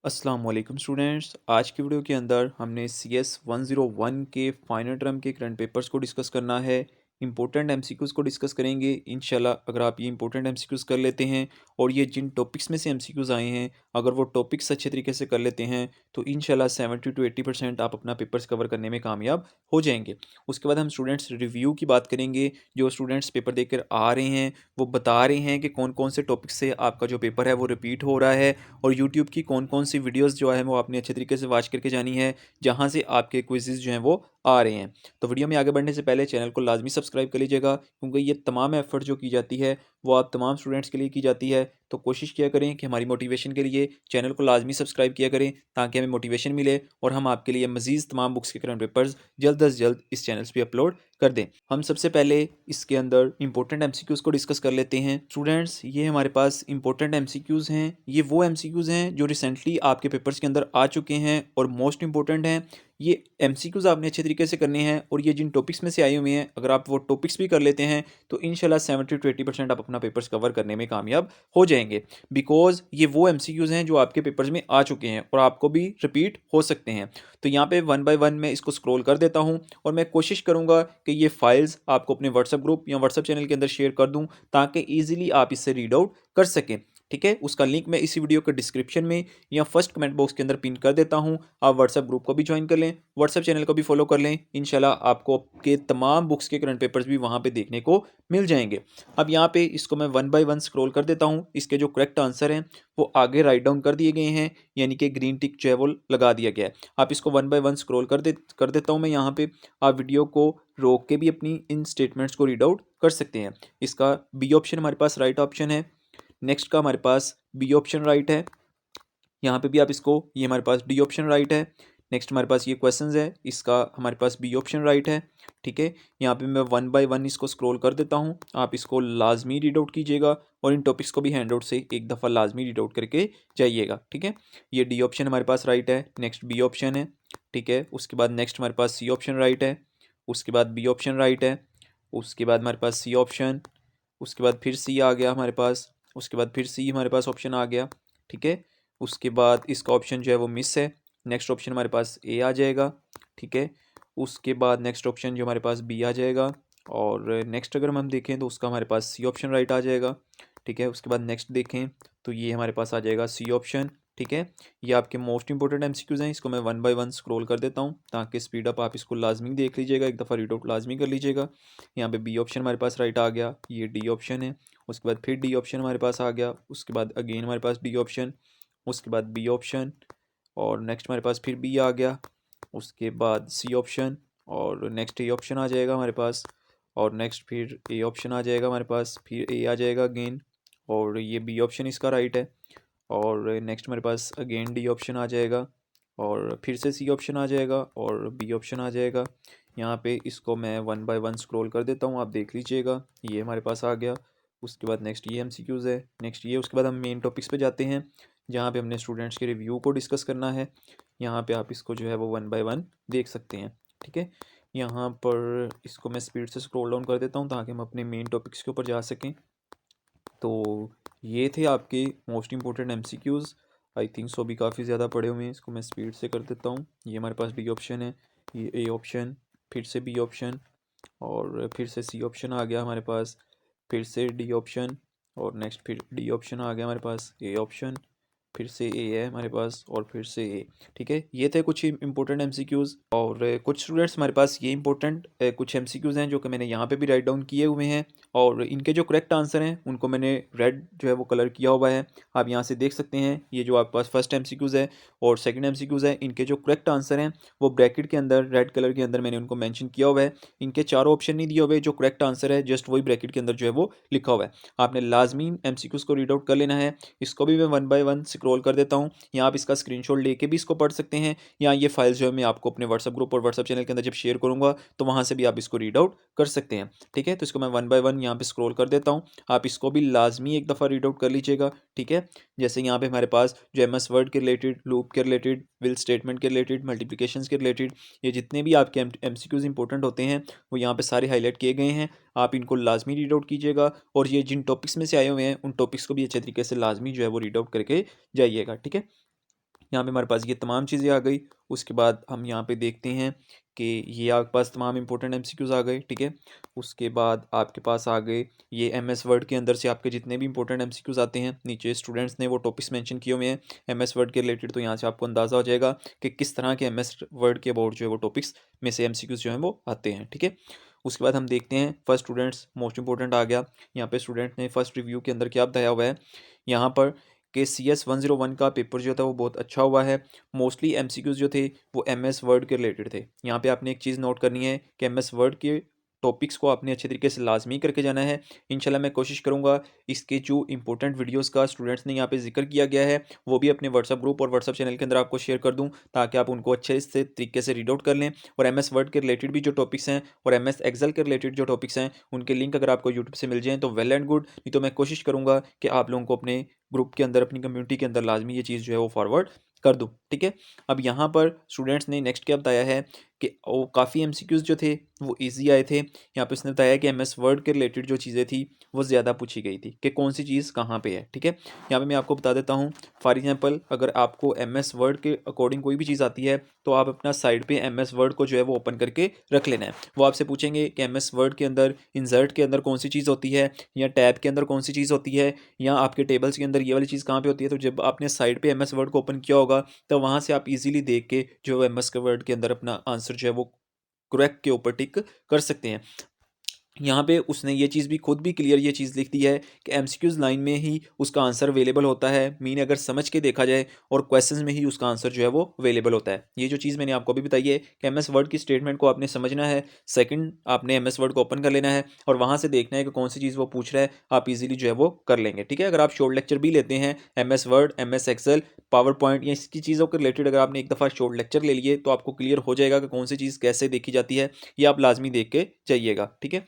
अस्सलाम वालेकुम स्टूडेंट्स। आज की वीडियो के अंदर हमने सी एस 101 के फाइनल टर्म के करंट पेपर्स को डिस्कस करना है। इंपॉर्टेंट एमसीक्यूज़ को डिस्कस करेंगे इंशाल्लाह। अगर आप ये इंपॉर्टेंट एमसीक्यूज़ कर लेते हैं और ये जिन टॉपिक्स में से एमसीक्यूज़ आए हैं, अगर वो टॉपिक्स अच्छे तरीके से कर लेते हैं तो इंशाल्लाह 70 to 80% आप अपना पेपर्स कवर करने में कामयाब हो जाएंगे। उसके बाद हम स्टूडेंट्स रिव्यू की बात करेंगे। जो स्टूडेंट्स पेपर देकर आ रहे हैं वो बता रहे हैं कि कौन कौन से टॉपिक से आपका जो पेपर है वो रिपीट हो रहा है, और यूट्यूब की कौन कौन सी वीडियोस जो है वो आपने अच्छे तरीके से वॉच करके जानी है, जहां से आपके क्विज़ेस जो हैं वो आ रहे हैं। तो वीडियो में आगे बढ़ने से पहले चैनल को लाजमी सब्सक्राइब कर लीजिएगा, क्योंकि ये तमाम एफर्ट जो की जाती है वो आप तमाम स्टूडेंट्स के लिए की जाती है। तो कोशिश किया करें कि हमारी मोटिवेशन के लिए चैनल को लाजमी सब्सक्राइब किया करें, ताकि हमें मोटिवेशन मिले और हम आपके लिए मज़ीद तमाम बुक्स के करंट पेपर्स जल्द अज जल्द इस चैनल पे अपलोड कर दें। हम सबसे पहले इसके अंदर इंपॉर्टेंट एमसीक्यूज़ को डिस्कस कर लेते हैं। स्टूडेंट्स, ये हमारे पास इंपॉर्टेंट एमसीक्यूज़ हैं। ये वो एमसीक्यूज़ हैं जो रिसेंटली आपके पेपर्स के अंदर आ चुके हैं और मोस्ट इंपॉर्टेंट हैं। ये एमसीक्यूज़ आपने अच्छे तरीके से करने हैं, और ये जिन टॉपिक्स में से आए हुए हैं अगर आप वो टॉपिक्स भी कर लेते हैं तो इंशाल्लाह 70 to 80% आप अपना पेपर्स कवर करने में कामयाब हो जाएंगे। बिकॉज ये वो एमसीक्यूज़ हैं जो आपके पेपर्स में आ चुके हैं और आपको भी रिपीट हो सकते हैं। तो यहाँ पे वन बाय वन मैं इसको स्क्रॉल कर देता हूँ, और मैं कोशिश करूँगा कि ये फाइल्स आपको अपने व्हाट्सएप ग्रुप या व्हाट्सएप चैनल के अंदर शेयर कर दूँ, ताकि ईजिली आप इससे रीड आउट कर सकें। ठीक है, उसका लिंक मैं इसी वीडियो के डिस्क्रिप्शन में या फर्स्ट कमेंट बॉक्स के अंदर पिन कर देता हूँ। आप व्हाट्सएप ग्रुप को भी ज्वाइन कर लें, व्हाट्सएप चैनल को भी फॉलो कर लें। इंशाल्लाह आपको आपके तमाम बुक्स के करंट पेपर्स भी वहाँ पे देखने को मिल जाएंगे। अब यहाँ पे इसको मैं वन बाय वन स्क्रॉल कर देता हूँ। इसके जो करेक्ट आंसर हैं वो आगे राइट डाउन कर दिए गए हैं, यानी कि ग्रीन टिक जो है वो लगा दिया गया है। आप इसको वन बाय वन स्क्रॉल कर देता हूँ मैं यहाँ पे। आप वीडियो को रोक के भी अपनी इन स्टेटमेंट्स को रीड आउट कर सकते हैं। इसका बी ऑप्शन हमारे पास राइट ऑप्शन है। नेक्स्ट का हमारे पास बी ऑप्शन राइट है। यहाँ पे भी आप इसको, ये हमारे पास डी ऑप्शन राइट है। नेक्स्ट हमारे पास ये क्वेश्चंस है, इसका हमारे पास बी ऑप्शन राइट है। ठीक है, यहाँ पे मैं वन बाय वन इसको स्क्रॉल कर देता हूँ। आप इसको लाजमी रीड आउट कीजिएगा, और इन टॉपिक्स को भी हैंड आउट से एक दफ़ा लाजमी रीड आउट करके जाइएगा। ठीक है, ये डी ऑप्शन हमारे पास राइट है। नेक्स्ट बी ऑप्शन है। ठीक है, उसके बाद नेक्स्ट हमारे पास सी ऑप्शन राइट है। उसके बाद बी ऑप्शन राइट है। उसके बाद हमारे पास सी ऑप्शन। उसके बाद फिर सी आ गया हमारे पास। उसके बाद फिर सी हमारे पास ऑप्शन आ गया। ठीक है, उसके बाद इसका ऑप्शन जो है वो मिस है। नेक्स्ट ऑप्शन हमारे पास ए आ जाएगा। ठीक है, उसके बाद नेक्स्ट ऑप्शन जो हमारे पास बी आ जाएगा, और नेक्स्ट अगर हम देखें तो उसका हमारे पास सी ऑप्शन राइट आ जाएगा। ठीक है, उसके बाद नेक्स्ट देखें तो ये हमारे पास आ जाएगा सी ऑप्शन। ठीक है, ये आपके मोस्ट इंपॉर्टेंट एमसीक्यूज़ हैं। इसको मैं वन बाय वन स्क्रॉल कर देता हूँ, ताकि स्पीड अप आप इसको लाजमी देख लीजिएगा, एक दफ़ा रीड आउट लाजमी कर लीजिएगा। यहाँ पे बी ऑप्शन हमारे पास राइट आ गया, ये डी ऑप्शन है। उसके बाद फिर डी ऑप्शन हमारे पास आ गया। उसके बाद अगेन हमारे पास डी ऑप्शन। उसके बाद बी ऑप्शन, और नेक्स्ट हमारे पास फिर बी आ गया। उसके बाद सी ऑप्शन, और नेक्स्ट ए ऑप्शन आ जाएगा हमारे पास, और नेक्स्ट फिर ए ऑप्शन आ जाएगा हमारे पास, फिर ए आ जाएगा अगेन, और ये बी ऑप्शन इसका राइट है। और नेक्स्ट हमारे पास अगेन डी ऑप्शन आ जाएगा, और फिर से सी ऑप्शन आ जाएगा, और बी ऑप्शन आ जाएगा। यहाँ पे इसको मैं वन बाय वन स्क्रॉल कर देता हूँ, आप देख लीजिएगा, ये हमारे पास आ गया। उसके बाद नेक्स्ट ये एमसीक्यूज़ है। नेक्स्ट ये, उसके बाद हम मेन टॉपिक्स पे जाते हैं, जहाँ पे हमने स्टूडेंट्स के रिव्यू को डिस्कस करना है। यहाँ पे आप इसको जो है वो वन बाय वन देख सकते हैं। ठीक है, यहाँ पर इसको मैं स्पीड से स्क्रॉल डाउन कर देता हूँ, ताकि हम अपने मेन टॉपिक्स के ऊपर जा सकें। तो ये थे आपके most important MCQs. I think so भी काफ़ी ज़्यादा पढ़े हुए हैं। इसको मैं स्पीड से कर देता हूँ। ये हमारे पास डी ऑप्शन है, ये ए ऑप्शन, फिर से बी ऑप्शन, और फिर से सी ऑप्शन आ गया हमारे पास, फिर से डी ऑप्शन, और नेक्स्ट फिर डी ऑप्शन आ गया हमारे पास, ए ऑप्शन, फिर से ए है हमारे पास, और फिर से ए। ठीक है, ये थे कुछ इंपॉर्टेंट एमसीक्यूज़। और कुछ स्टूडेंट्स हमारे पास ये इंपॉर्टेंट कुछ एमसीक्यूज़ हैं जो कि मैंने यहाँ पे भी राइट डाउन किए हुए हैं, और इनके जो करेक्ट आंसर हैं उनको मैंने रेड जो है वो कलर किया हुआ है। आप यहाँ से देख सकते हैं, ये जो आपके पास फर्स्ट एमसीक्यूज़ है और सेकंड एमसीक्यूज़ है, इनके जो करेक्ट आंसर हैं वो ब्रैकेट के अंदर रेड कलर के अंदर मैंने उनको मेंशन किया हुआ है। इनके चारों ऑप्शन नहीं दिए हुए, जो करेक्ट आंसर है जस्ट वही ब्रैकेट के अंदर जो है वो लिखा हुआ है। आपने लाजमी एमसीक्यूज़ को रीड आउट कर लेना है। इसको भी मैं वन बाय वन स्क्रॉल कर देता हूँ। यहाँ आप इसका स्क्रीनशॉट लेके भी इसको पढ़ सकते हैं, या ये फाइल्स जो है मैं आपको अपने व्हाट्सएप ग्रुप और व्हाट्सएप चैनल के अंदर जब शेयर करूँगा तो वहाँ से भी आप इसको रीड आउट कर सकते हैं। ठीक है, तो इसको मैं वन बाय वन यहाँ पे स्क्रॉल कर देता हूँ। आप इसको भी लाजमी एक दफ़ा रीड आउट कर लीजिएगा। ठीक है, जैसे यहाँ पे हमारे पास जो एमएस वर्ड के रिलेटेड, लूप के रिलेटेड, विल स्टेटमेंट के रिलेटेड, मल्टीप्लिकेशंस के रिलेटेड, ये जितने भी आपके एमसीक्यूज़ इंपॉर्टेंट होते हैं वो यहाँ पे सारे हाईलाइट किए गए हैं। आप इनको लाजमी रीड आउट कीजिएगा, और ये जिन टॉपिक्स में से आए हुए हैं उन टॉपिक्स को भी अच्छे तरीके से लाजमी जो है वो रीड आउट करके जाइएगा। ठीक है, यहाँ पे हमारे पास ये तमाम चीज़ें आ गई। उसके बाद हम यहाँ पे देखते हैं कि ये आपके पास तमाम इंपॉर्टेंट एमसीक्यूज़ आ गए, ठीक है। उसके बाद आपके पास आ गए ये एमएस वर्ड के अंदर से आपके जितने भी इंपॉर्टेंट एमसीक्यूज़ आते हैं, नीचे स्टूडेंट्स ने वो टॉपिक्स मेंशन किए हुए हैं एमएस वर्ड के रिलेटेड, तो यहाँ से आपको अंदाज़ा हो जाएगा कि किस तरह के एमएस वर्ड के अबाउट जो है वो टॉपिक्स में से एमसीक्यूज़ जो हैं वो आते हैं, ठीक है। उसके बाद हम देखते हैं फर्स्ट स्टूडेंट्स मोस्ट इंपॉर्टेंट आ गया। यहाँ पे स्टूडेंट ने फर्स्ट रिव्यू के अंदर क्या बताया हुआ है यहाँ पर कि CS101 का पेपर जो था वो बहुत अच्छा हुआ है। मोस्टली एमसीक्यूज़ जो थे वो एमएस वर्ड के रिलेटेड थे। यहाँ पे आपने एक चीज़ नोट करनी है कि एमएस वर्ड के टॉपिक्स को आपने अच्छे तरीके से लाजमी करके जाना है। इंशाल्लाह मैं कोशिश करूँगा इसके जो इंपॉर्टेंट वीडियोस का स्टूडेंट्स ने यहाँ पे जिक्र किया गया है वो भी अपने व्हाट्सअप ग्रुप और व्हाट्सअप चैनल के अंदर आपको शेयर कर दूँ, ताकि आप उनको अच्छे से तरीके से रीड आउट कर लें। और एमएस वर्ड के रिलेटेड भी जो टॉपिक्स हैं और एमएस एक्सेल के रिलेटेड जो टॉपिक्स हैं उनके लिंक अगर आपको यूट्यूब से मिल जाएँ तो वेल एंड गुड, नहीं तो मैं कोशिश करूँगा कि आप लोगों को अपने ग्रुप के अंदर, अपनी कम्युनिटी के अंदर लाजमी ये चीज़ जो है वो फॉरवर्ड कर दूँ, ठीक है। अब यहाँ पर स्टूडेंट्स ने नेक्स्ट क्या बताया है कि वो काफ़ी एमसीक्यूज़ जो थे वो ईजी आए थे। यहाँ पे उसने बताया कि एमएस वर्ड के रिलेटेड जो चीज़ें थी वो ज़्यादा पूछी गई थी कि कौन सी चीज़ कहाँ पे है, ठीक है। यहाँ पे मैं आपको बता देता हूँ, फॉर एग्जांपल अगर आपको एमएस वर्ड के अकॉर्डिंग कोई भी चीज़ आती है तो आप अपना साइड पे एमएस वर्ड को जो है वो ओपन करके रख लेना है। वो आपसे पूछेंगे कि एमएस वर्ड के अंदर इंसर्ट के अंदर कौन सी चीज़ होती है, या टैब के अंदर कौन सी चीज़ होती है, या आपके टेबल्स के अंदर ये वाली चीज़ कहाँ पे होती है। तो जब आपने साइड पे एमएस वर्ड को ओपन किया होगा तो वहाँ से आप इजीली देख के जो है एमएस वर्ड के अंदर अपना आंसर जो है वो करेक्ट के ऊपर टिक कर सकते हैं। यहाँ पे उसने ये चीज़ भी खुद भी क्लियर ये चीज़ लिख दी है कि एमसीक्यूज़ लाइन में ही उसका आंसर अवेलेबल होता है। मीन अगर समझ के देखा जाए और क्वेश्चंस में ही उसका आंसर जो है वो अवेलेबल होता है। ये जो चीज़ मैंने आपको अभी बताई है कि एमएस वर्ड की स्टेटमेंट को आपने समझना है। सेकंड, आपने एमएस वर्ड को ओपन कर लेना है और वहाँ से देखना है कि कौन सी चीज़ वो पूछ रहा है, आप इजीली जो है वो कर लेंगे, ठीक है। अगर आप शॉर्ट लेक्चर भी लेते हैं MS Word, MS Excel, PowerPoint या इसकी चीज़ों के रिलेटेड, अगर आपने एक दफ़ा शॉर्ट लेक्चर ले लिए तो आपको क्लियर हो जाएगा कि कौन सी चीज़ कैसे देखी जाती है। ये आप लाजमी देख के जाइएगा, ठीक है।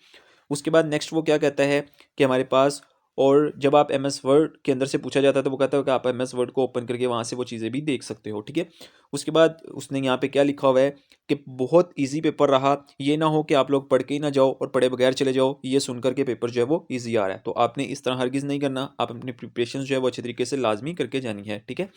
उसके बाद नेक्स्ट वो क्या कहता है कि हमारे पास, और जब आप एमएस वर्ड के अंदर से पूछा जाता है तो वो कहता है कि आप एमएस वर्ड को ओपन करके वहाँ से वो चीज़ें भी देख सकते हो, ठीक है। उसके बाद उसने यहाँ पे क्या लिखा हुआ है कि बहुत इजी पेपर रहा, ये ना हो कि आप लोग पढ़ के ही ना जाओ और पढ़े बगैर चले जाओ, ये सुनकर के पेपर जो है वो इजी आ रहा है। तो आपने इस तरह हरगिज़ नहीं करना, आप अपनी प्रिपरेशन जो है वो अच्छे तरीके से लाजमी करके जानी है, ठीक है।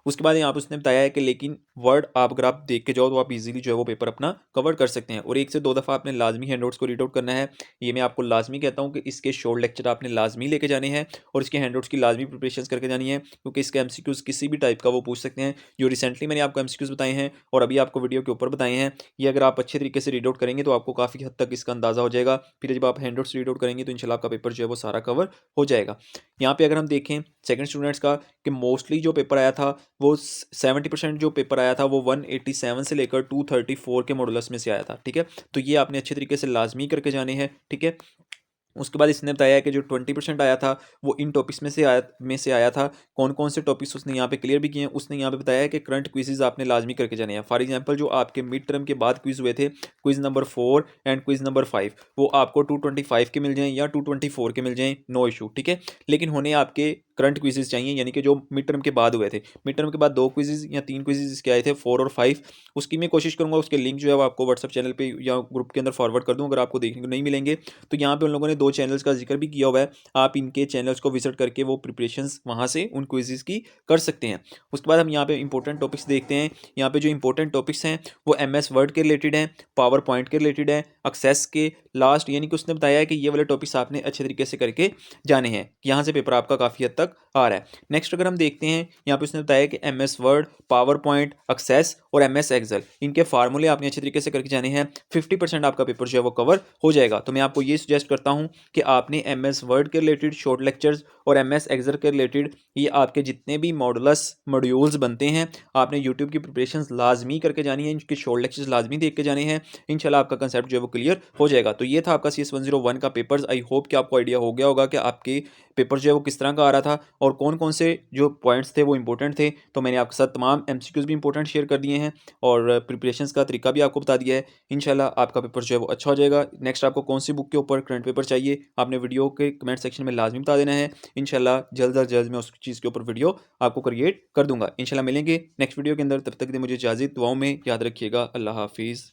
उसके बाद यहाँ पे उसने बताया है कि लेकिन वर्ड आप अगर आप देख के जाओ तो आप इजीली जो है वो पेपर अपना कवर कर सकते हैं, और 1 से 2 दफ़ा आपने लाजमी हैंडआउट्स को रीड आउट करना है। ये मैं आपको लाजमी कहता हूँ कि इसके शॉर्ट लेक्चर आपने लाजमी लेके जाने हैं और इसके हैंडआउट्स की लाजमी प्रिपरेशन करके जानी है, क्योंकि इसके एमसीक्यूज़ किसी भी टाइप का वो पूछ सकते हैं। जो रिसेंटली मैंने आपको एमसीक्यूज़ बताए हैं और अभी आपको वीडियो के ऊपर बताए हैं, ये अगर आप अच्छे तरीके से रीड आउट करेंगे तो आपको काफ़ी हद तक इसका अंदाज़ा हो जाएगा। फिर जब आप हैंडआउट्स रीड आउट करेंगे तो इंशाल्लाह आपका पेपर जो है वो सारा कवर हो जाएगा। यहाँ पे अगर हम देखें सेकंड स्टूडेंट्स का, कि मोस्टली जो पेपर आया था वो 70% जो पेपर आया था वो 187 से लेकर 234 के मॉडुलस में से आया था, ठीक है। तो ये आपने अच्छे तरीके से लाजमी करके जाने हैं, ठीक है। उसके बाद इसने बताया कि जो 20% आया था वो इन टॉपिक्स में से आया था। कौन कौन से टॉपिक्स उसने यहाँ पे क्लियर भी किए हैं। उसने यहाँ पे बताया है कि करंट क्विज़ेज आपने लाजमी करके जाने हैं। फॉर एग्जांपल जो आपके मिड टर्म के बाद क्विज़ हुए थे, quiz number 4 and quiz number 5, वो आपको 225 के मिल जाएं या 224 के मिल जाएं, नो इशू, ठीक है। लेकिन होने आपके करंट क्विज़ेज चाहिए, यानी कि जो मिड टर्म के बाद हुए थे। मिड टर्म के बाद 2 क्विज़ेज या 3 क्विज़ेज इसके आए थे, 4 और 5। उसकी मैं कोशिश करूँगा उसके लिंक जो है वो आपको व्हाट्सएप चैनल पे या ग्रुप के अंदर फॉरवर्ड कर दूँ, अगर आपको देखने को नहीं मिलेंगे। तो यहाँ पे उन लोगों ने 2 चैनल्स का जिक्र भी किया हुआ है, आप इनके चैनल्स को विजिट करके वो प्रिपरेशंस वहाँ से उन क्विज़ेज़ की कर सकते हैं। उसके बाद हम यहाँ पे इंपॉर्टेंट टॉपिक्स देखते हैं। यहाँ पे जो इंपॉर्टेंट टॉपिक्स हैं वो एमएस वर्ड के रिलेटेड हैं, पावर पॉइंट के रिलेटेड हैं, एक्सेस के लास्ट, यानी कि उसने बताया है कि ये वाले टॉपिक्स आपने अच्छे तरीके से करके जाने हैं। यहाँ से पेपर आपका काफ़ी हद तक आ रहा है। नेक्स्ट अगर हम देखते हैं, यहाँ पे उसने बताया कि MS Word, PowerPoint, Access और एमएस एक्सेल, इनके फार्मूले आपने अच्छे तरीके से करके जाने हैं। 50% आपका पेपर जो है वो कवर हो जाएगा। तो मैं आपको ये सजेस्ट करता हूँ कि आपने एमएस वर्ड के रिलेटेड शॉर्ट लेक्चर्स और एमएस एक्सेल के रिलेटेड ये आपके जितने भी मॉडुलस मॉड्यूल्स बनते हैं, आपने यूट्यूब की प्रिपरेशन लाजमी करके जानी है, इनके शॉर्ट लेक्चर्स लाजमी देख के जाने हैं। इंशाल्लाह आपका कंसेप्ट जो है वो क्लियर हो जाएगा। तो ये था आपका CS101 का पेपर्स। आई होप कि आपको आइडिया हो गया होगा कि आपके पेपर जो है वो किस तरह का आ रहा था और कौन कौन से जो पॉइंट्स थे वो इंपॉर्टेंट थे। तो मैंने आपके साथ तमाम एमसीक्यूज़ भी इंपॉर्टेंट शेयर कर दिए हैं और प्रिपरेशंस का तरीका भी आपको बता दिया है। इंशाल्लाह आपका पेपर जो है वो अच्छा हो जाएगा। नेक्स्ट आपको कौन सी बुक के ऊपर करंट पेपर चाहिए, आपने वीडियो के कमेंट सेक्शन में लाजमी बता देना है। इंशाल्लाह जल्द अज जल्द मैं उस चीज़ के ऊपर वीडियो आपको क्रिएट कर दूंगा। इंशाल्लाह मिलेंगे नेक्स्ट वीडियो के अंदर, तब तक के लिए मुझे इजाज़त। दुआओं में याद रखिएगा। अल्लाह हाफिज़।